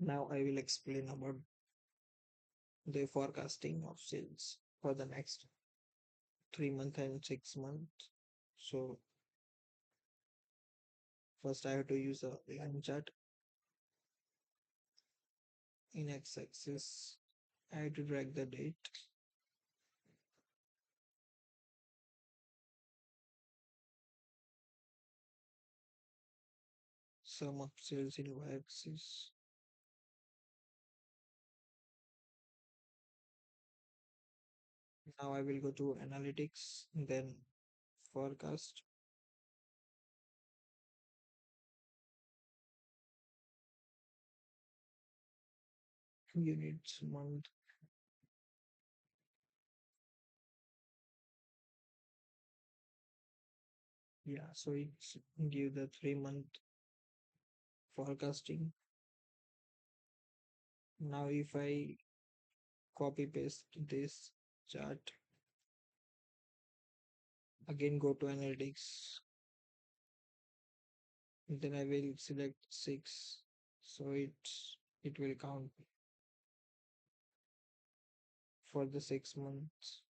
Now I will explain about the forecasting of sales for the next 3 months and 6 months. So first I have to use a line chart in x-axis. I have to drag the date, sum of sales in y-axis. Now I will go to analytics, then forecast, units, month. Yeah, so it's give the 3 month forecasting. Now if I copy paste this chart, again go to analytics, then I will select 6, so it will count for the 6 months.